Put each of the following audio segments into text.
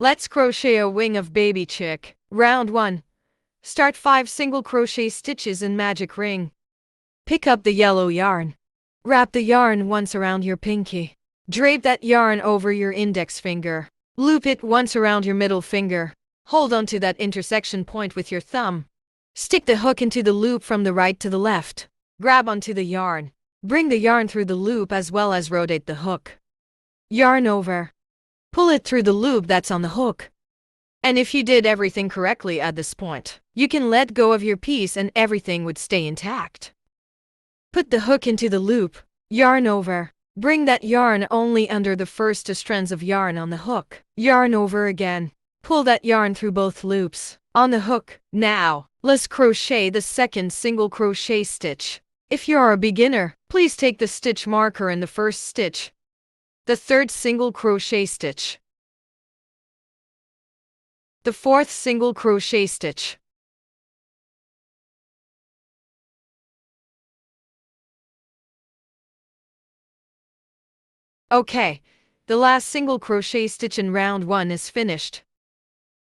Let's crochet a wing of baby chick. Round 1. Start 5 single crochet stitches in magic ring. Pick up the yellow yarn. Wrap the yarn once around your pinky. Drape that yarn over your index finger. Loop it once around your middle finger. Hold on to that intersection point with your thumb. Stick the hook into the loop from the right to the left. Grab onto the yarn. Bring the yarn through the loop as well as rotate the hook. Yarn over. Pull it through the loop that's on the hook. And if you did everything correctly at this point, you can let go of your piece and everything would stay intact. Put the hook into the loop. Yarn over. Bring that yarn only under the first 2 strands of yarn on the hook. Yarn over again. Pull that yarn through both loops on the hook. Now, let's crochet the second single crochet stitch. If you are a beginner, please take the stitch marker in the first stitch. The third single crochet stitch. The fourth single crochet stitch. Okay, the last single crochet stitch in round 1 is finished.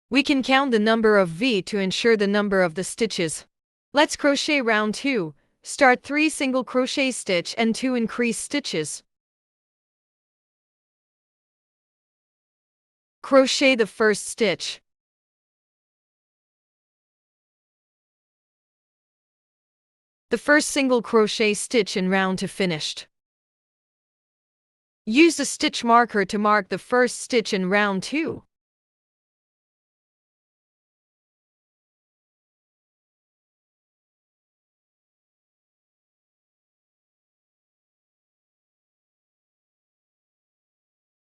We can count the number of V to ensure the number of the stitches. Let's crochet round 2. Start 3 single crochet stitch and 2 increase stitches. Crochet the first stitch. The first single crochet stitch in round 2 finished. Use the stitch marker to mark the first stitch in round 2.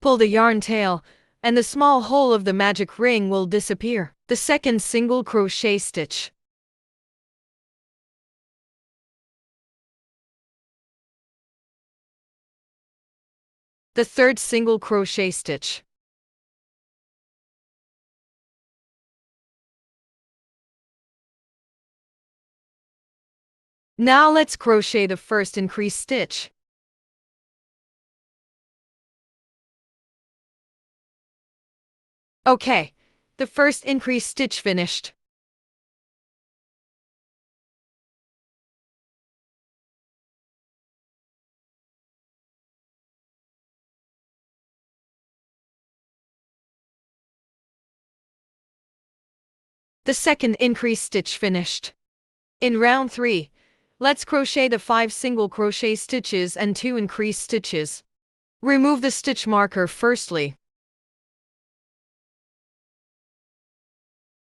Pull the yarn tail, and the small hole of the magic ring will disappear. The second single crochet stitch. The third single crochet stitch. Now let's crochet the first increase stitch. Okay, the first increase stitch finished. The second increase stitch finished. In round 3, let's crochet the 5 single crochet stitches and 2 increase stitches. Remove the stitch marker firstly.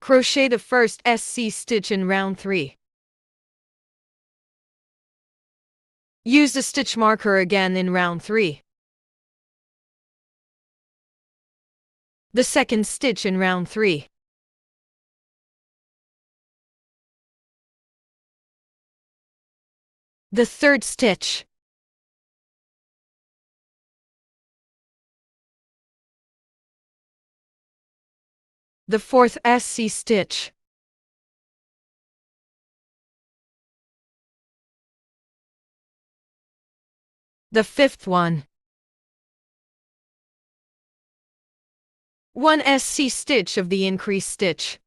Crochet the first SC stitch in round 3. Use the stitch marker again in round 3. The second stitch in round 3. The third stitch. The fourth SC stitch. The fifth one. 1 SC stitch of the increase stitch.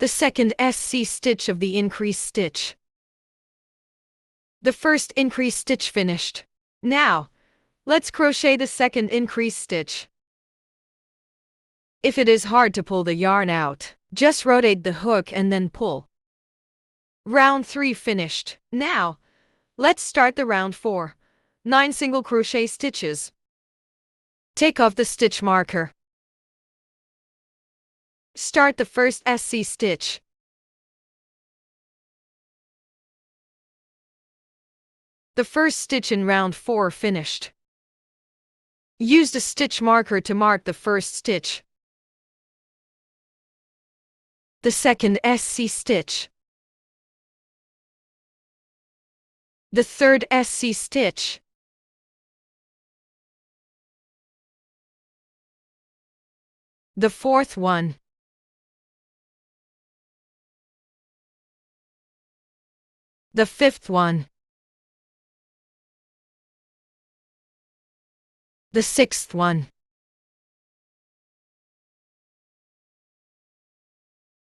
The second SC stitch of the increase stitch. The first increase stitch finished. Now, let's crochet the second increase stitch. If it is hard to pull the yarn out, just rotate the hook and then pull. Round 3 finished. Now, let's start the round 4. 9 single crochet stitches. Take off the stitch marker. Start the first SC stitch. The first stitch in round 4 finished. Use the stitch marker to mark the first stitch. The second SC stitch. The third SC stitch. The fourth one. The fifth one. The sixth one.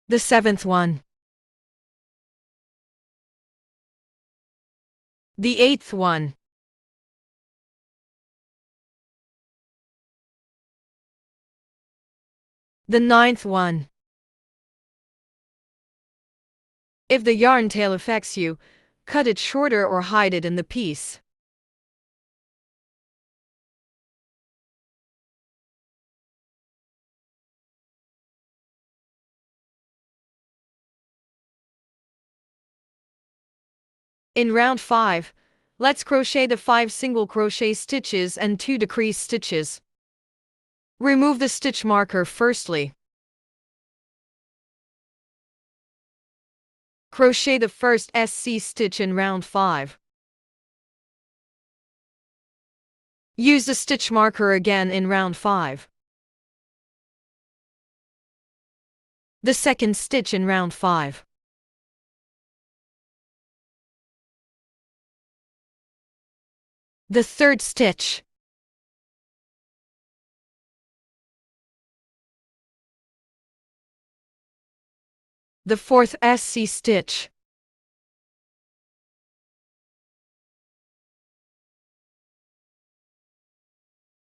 The seventh one. The eighth one. The ninth one. If the yarn tail affects you, cut it shorter or hide it in the piece. In round 5, let's crochet the 5 single crochet stitches and 2 decrease stitches. Remove the stitch marker firstly. Crochet the first SC stitch in round 5. Use the stitch marker again in round 5. The second stitch in round 5. The third stitch. The fourth SC stitch.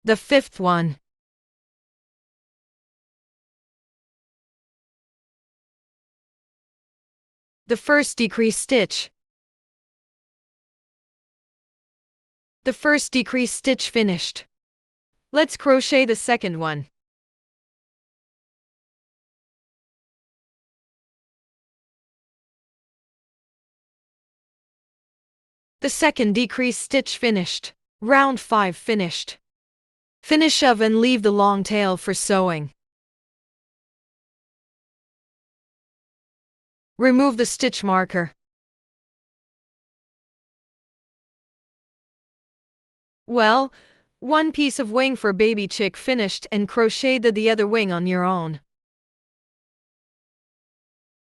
The fifth one. The first decrease stitch. The first decrease stitch finished. Let's crochet the second one. The second decrease stitch finished. Round 5 finished. Finish up and leave the long tail for sewing. Remove the stitch marker. Well, one piece of wing for baby chick finished and crochet the other wing on your own.